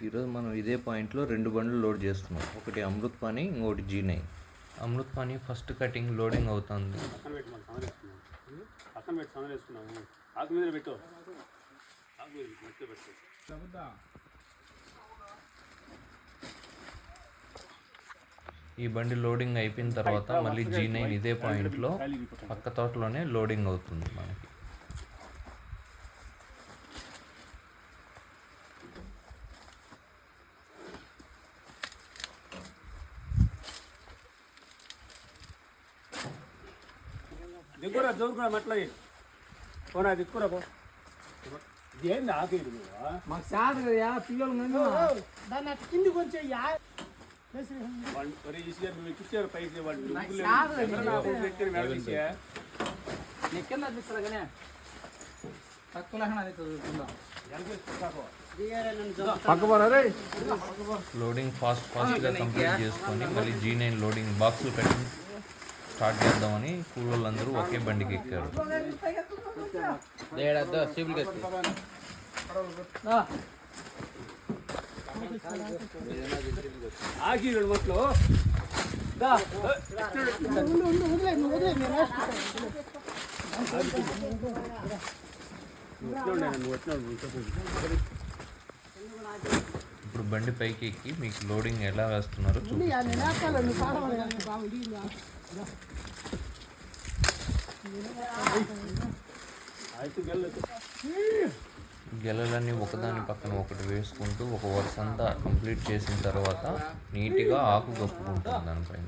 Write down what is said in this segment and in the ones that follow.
ఈరోజు మనం ఇదే పాయింట్లో 2 బండ్లు లోడ్ చేస్తున్నాం. ఒకటి అమృత్ పానీ, ఇంకోటి G9. Amrit pani first cutting loading అవుతుంది. ఈ బండి లోడింగ్ అయిపోయిన తర్వాత మళ్ళీ G9 ఇదే పాయింట్లో పక్క తోటలోనే లోడింగ్ అవుతుంది మనకి. దిక్కురా జోరుకురా మట్ల పోనా దిక్కురా పో ఏంది ఆకేది మాకు సాధ కదా పిల్లలు దాన్ని అట్లా కిందికి కొంచెం ఇచ్చారు పైకి కింద అనిపిస్తుంది కానీ తక్కువ లోడింగ్ ఫాస్ట్గా కంప్లీట్ చేసుకొని మళ్ళీ G9 లోడింగ్ బాక్సులు పెట్టి స్టార్ట్ చేద్దామని కూలోళ్ళందరూ ఒకే బండికి ఎక్కారు. ఇప్పుడు బండి పైకి ఎక్కి మీకు లోడింగ్ ఎలా వేస్తున్నారో గెలలన్నీ ఒకదాని పక్కన ఒకటి వేసుకుంటూ ఒక వరుస అంతా కంప్లీట్ చేసిన తర్వాత నీట్గా ఆకు కప్పుకుంటుంది దానిపైన.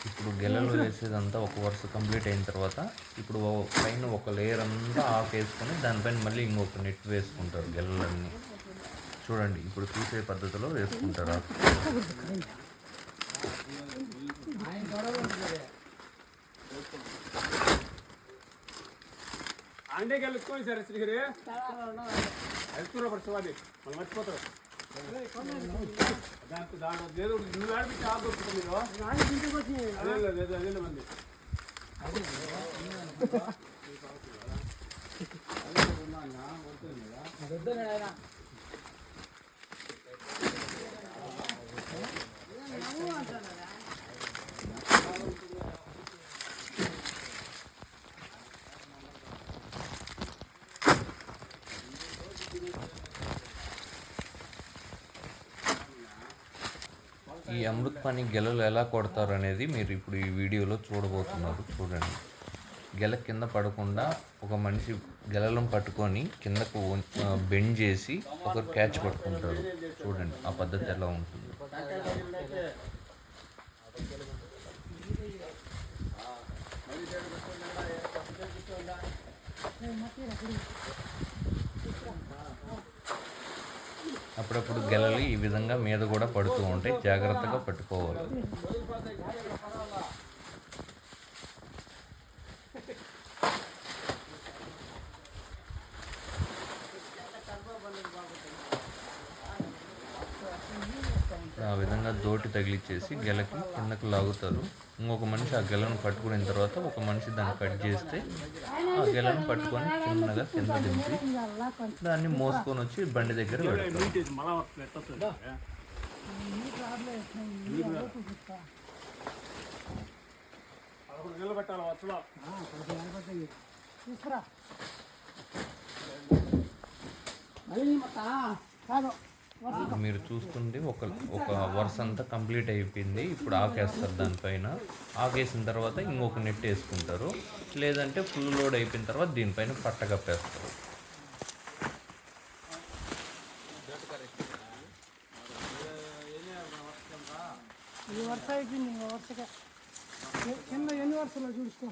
ఇప్పుడు గెలలు వేసేదంతా ఒక వరుస కంప్లీట్ అయిన తర్వాత ఇప్పుడు పైన ఒక లేయర్ అంతా ఆఫ్ వేసుకొని దానిపైన మళ్ళీ ఇంకొక నెట్ వేసుకుంటారు గెలలన్నీ. చూడండి ఇప్పుడు తీసే పద్ధతిలో వేసుకుంటారు. అండే గెలుచుకోండి సార్ శ్రీహరి వెళ్తున్నా పడుతుంది మళ్ళీ మర్చిపోతారు దాంట్లో దాంట్లో లేదు నువ్వు ఆడిపించి ఆడుతుంది మీరు అదే మంది ఈ అమృత్ పానీ గెలలు ఎలా కొడతారు అనేది మీరు ఇప్పుడు ఈ వీడియోలో చూడబోతున్నారు. చూడండి, గెల కింద పడకుండా ఒక మనిషి గెలలను పట్టుకొని కిందకు బెండ్ చేసి ఒకరు క్యాచ్ పట్టుకుంటారు. చూడండి ఆ పద్ధతి ఎలా ఉంటుంది. అప్పుడప్పుడు గెలలు ఈ విధంగా మీద కూడా పడుతూ ఉంటాయి, జాగ్రత్తగా పట్టుకోవాలి. ఆ విధంగా దోటి తగిలిచ్చేసి గెలకి కిందకు లాగుతారు. ఇంకొక మనిషి ఆ గెలను పట్టుకున్న తర్వాత ఒక మనిషి దాన్ని కట్ చేస్తే ఆ గెలను పట్టుకొని చిన్నగా కింద దింపి దాన్ని మోసుకొని వచ్చి బండి దగ్గర పెడతారు. మీరు చూస్తుంటే ఒక వరుస అంతా కంప్లీట్ అయిపోయింది. ఇప్పుడు ఆకేస్తారు దానిపైన. ఆకేసిన తర్వాత ఇంకొక నెట్ వేసుకుంటారు. లేదంటే ఫుల్ లోడ్ అయిపోయిన తర్వాత దీనిపైన పట్ట కప్పేస్తారు. ఈ వరుస అయిపోయింది, ఇంకో వరుసగా కింద ఎన్ని వరుసలో చూసుకో.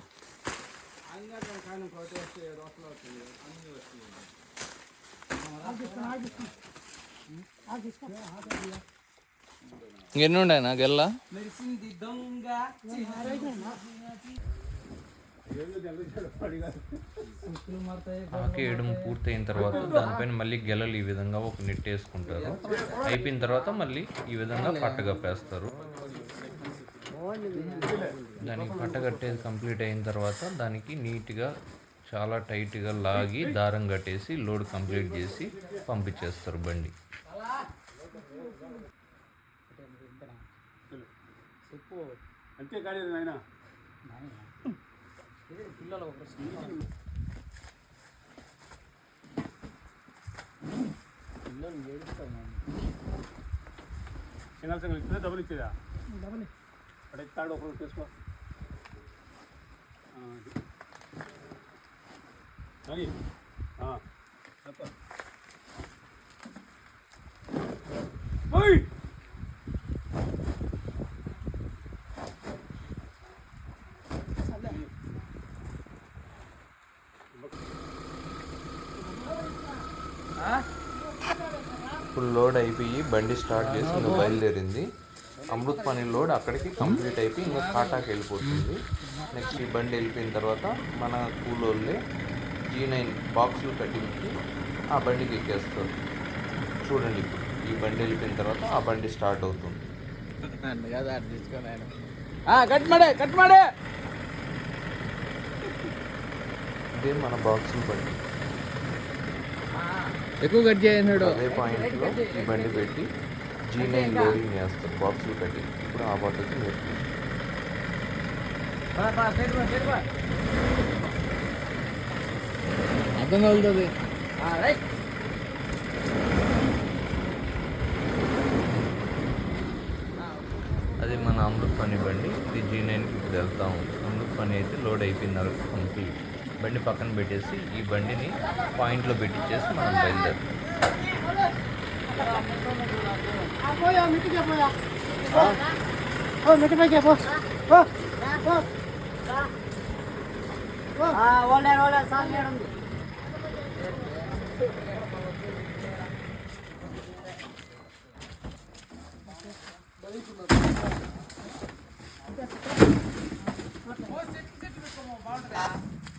ఎన్ని ఉండేనా గెల్ల మెరిసింది దొంగ ఆకేయడం పూర్తయిన తర్వాత దానిపైన మళ్ళీ గెలలు ఈ విధంగా ఒక నెట్ వేసుకుంటారు. అయిపోయిన తర్వాత మళ్ళీ ఈ విధంగా పట్ట కప్పేస్తారు. దానికి పట్ట కట్టేది కంప్లీట్ అయిన తర్వాత దానికి నీట్గా చాలా టైట్గా లాగి దారం కట్టేసి లోడ్ కంప్లీట్ చేసి పంపించేస్తారు బండి. అంతే కానీ నాయన పిల్లలు ఒక పిల్లలు ఏడుస్తారు సింగల్ సింగల్ ఇస్తుందా డబుల్ ఇచ్చేదా డబల్ అక్కడ తాడు ఒకరు తీసుకో అది ఓయ్ ఫుల్ లోడ్ అయిపోయి బండి స్టార్ట్ చేసి ఇంకా బయలుదేరింది. అమృత్ పని లోడ్ అక్కడికి కంప్లీట్ అయిపోయి ఇంకా కాటాకి వెళ్ళిపోతుంది. నెక్స్ట్ ఈ బండి వెళ్ళిపోయిన తర్వాత మన కూలోళ్ళే G9 బాక్సులు కట్టించి ఆ బండికి ఎక్కేస్తారు. చూడండి ఇప్పుడు ఈ బండి వెళ్ళిపోయిన తర్వాత ఆ బండి స్టార్ట్ అవుతుంది. ఇదే మన బాక్సులు బండి. ఎక్కువ కట్ చేయన్నాడు. అదే పాయింట్లో ఈ బండి పెట్టి G9 లోడింగ్ చేస్తారు బాక్సులు కట్టి. ఇప్పుడు ఆ పద్ధతి నేర్చుకుంటాం. అర్థం కలుగుతుంది. అది మన అమృత్ పని బండి. ఇది G9కి ఇప్పుడు వెళ్తాము. అమృత్ పని అయితే లోడ్ అయిపోయిన తర్వాత కంప్లీట్. బండి పక్కన పెట్టేసి ఈ బండిని పాయింట్లో పెట్టించేసి మనం బయలుదేరుతాం.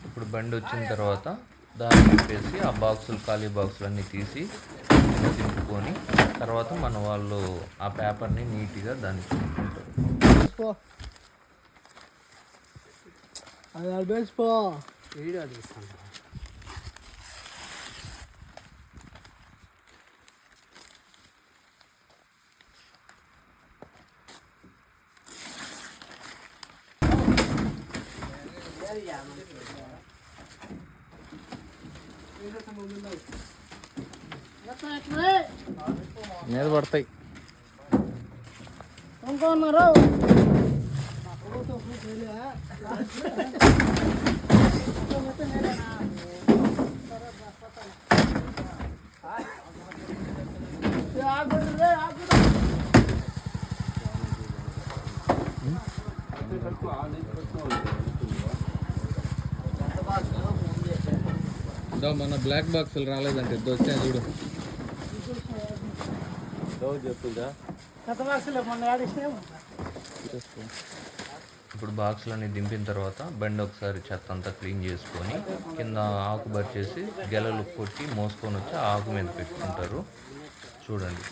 ఇప్పుడు బండి వచ్చిన తర్వాత దాన్ని తిప్పేసి ఆ బాక్సులు ఖాళీ బాక్సులు అన్నీ తీసి తిప్పుకొని తర్వాత మన వాళ్ళు ఆ పేపర్ని నీట్గా దాన్ని చుట్టుకుంటారు. అది బేసిపో వీడియో తీస్తాను. మీద పడతాయి. ఇంకొన్నారు మన బ్లాక్ బాక్సులు రాలేదంటే వచ్చాయి చూడు. చెప్తుందా ఇప్పుడు బాక్సులన్నీ దింపిన తర్వాత బండి ఒకసారి చెత్త అంతా క్లీన్ చేసుకొని కింద ఆకు బర్చేసి గెలలు కొట్టి మోసుకొని వచ్చి ఆకు మీద పెట్టుకుంటారు. చూడండి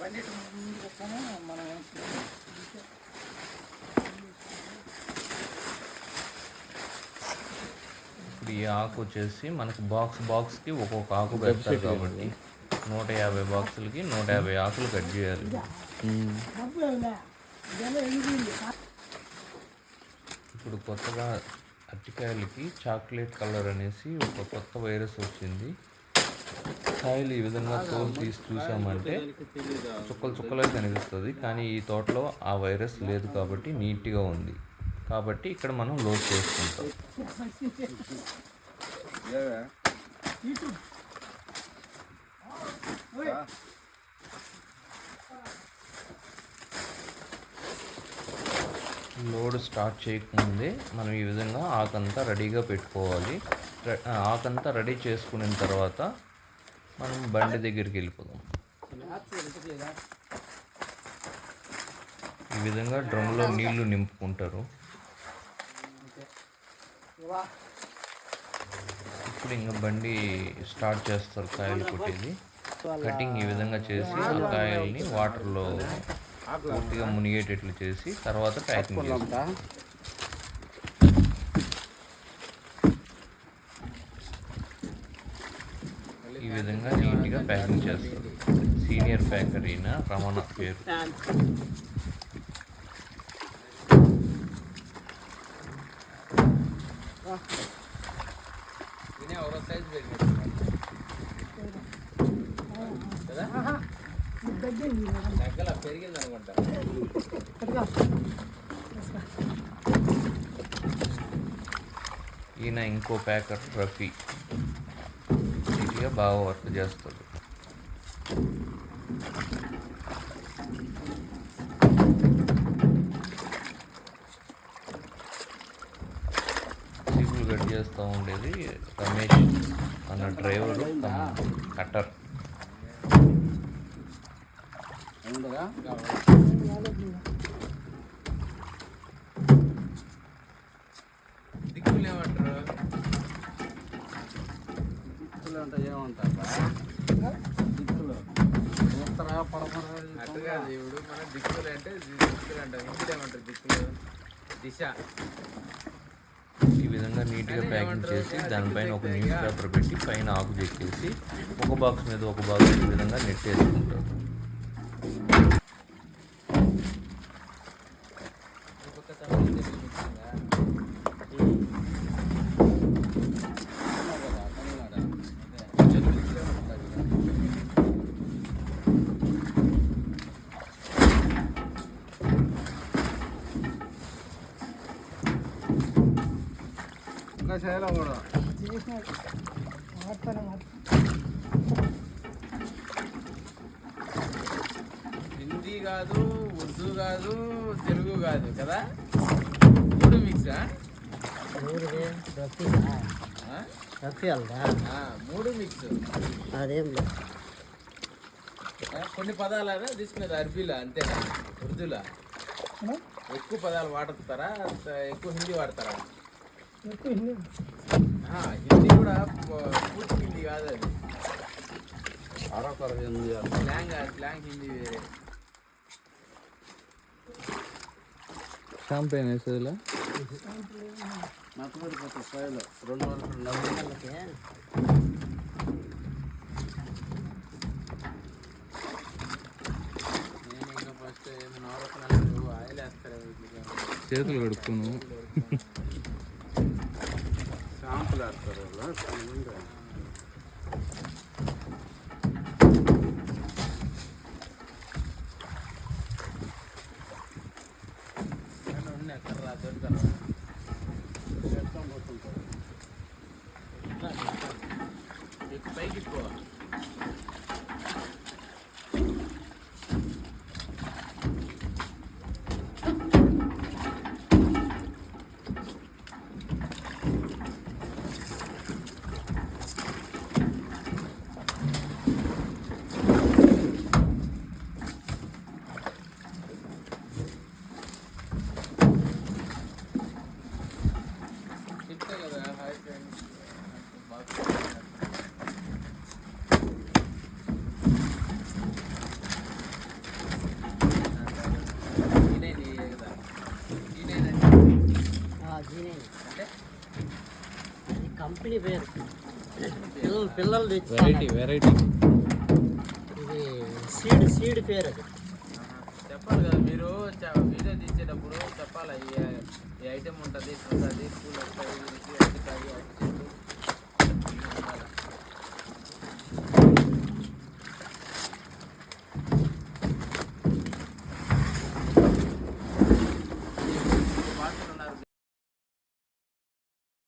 బండి ముందుకు వస్తానే మనం ఇప్పుడు ఈ ఆకు వచ్చేసి మనకు బాక్స్కి ఒక్కొక్క ఆకు పెడతారు కాబట్టి 150 బాక్సులకి 150 ఆకులు కట్ చేయాలి. ఇప్పుడు కొత్తగా అరటికాయలకి చాక్లెట్ కలర్ అనేసి ఒక కొత్త వైరస్ వచ్చింది. కాయలు ఈ విధంగా తోలు తీసి చూసామంటే చుక్కలుగా కనిపిస్తుంది, కానీ ఈ తోటలో ఆ వైరస్ లేదు కాబట్టి నీట్గా ఉంది. కాబట్టి ఇక్కడ మనం లోడ్ చేసుకుంటాం. లోడ్ స్టార్ట్ చేయకముందే మనం ఈ విధంగా ఆకంతా రెడీగా పెట్టుకోవాలి. ఆకంతా రెడీ చేసుకున్న తర్వాత మనం బండి దగ్గరికి వెళ్ళిపోదాం. ఈ విధంగా డ్రమ్లో నీళ్లు నింపుకుంటారు. ఇప్పుడు ఇంకా బండి స్టార్ట్ చేస్తారు కాయలు కొట్టేది. కటింగ్ ఈ విధంగా చేసి ఆ కాయల్ని వాటర్లో పూర్తిగా మునిగేటట్లు చేసి తర్వాత ప్యాకింగ్ చేస్తారు. ఈ విధంగా నీట్గా ప్యాకింగ్ చేస్తారు. సీనియర్ ప్యాకర్ అయిన రమణ పేరు. ఈయన ఇంకో ప్యాకర్ రఫీ నీట్గా బాగా వర్క్ చేస్తాడు. సీపులు కట్ చేస్తూ ఉండేది రమేష్ అన్న డ్రైవరు కట్టర్. దిక్కులు ఏమంటారు? దిక్కులు అంటే ఏమంటారు? దిక్కులు ఉత్తర పడమర అట్టు కాదు. ఇప్పుడు మన దిక్కులు అంటే దిక్కులు అంటారు. హిందీలో ఏమంటారు? దిక్కులు దిశ. ఈ విధంగా నీట్గా ప్యాకింగ్ చేసి దానిపైన ఒక న్యూస్ పేపర్ పెట్టి పైన ఆకు చెక్కేసి ఒక బాక్స్ మీద ఒక బాక్స్ ఈ విధంగా నెట్టేసుకుంటారు. ఇంకా చేయాలి కూడా హిందీ కాదు, ఉర్దూ కాదు, తెలుగు కాదు కదా, మూడు మిక్సా? మూడు మిక్స్. అదేం లేదు. కొన్ని పదాలు తీసుకునేది అరబీలా అంతేనా? ఉర్దూలా ఎక్కువ పదాలు వాడతారా? ఎక్కువ హిందీ వాడతారా? హిందీ కూడా పూర్తి హిందీ కాదు, అది స్లాంగ్ హిందీ వేరే. షాంపైన్ వేసేదిలా మతపడిపోతాయి స్థాయిలో 2 వరకు ఫస్ట్ ఏమైనా ఆయిల్ వేస్తారు, చేతులు కడుక్కును షాంపులు వేస్తారు వాళ్ళు. కర్ర దొరుకుతారా? పైకి ఎక్కువ చెప్తా కదా. హాయ్ ఫ్రెండ్స్, కంపెనీ పేరు పిల్లలు తెచ్చి వెరైటీ ఇది సీడ్ పేరు అది. చెప్పాలి కదా మీరు వీడియో తీసేటప్పుడు చెప్పాలి ఈ ఐటెం ఉంటుంది పూలు వస్తాయి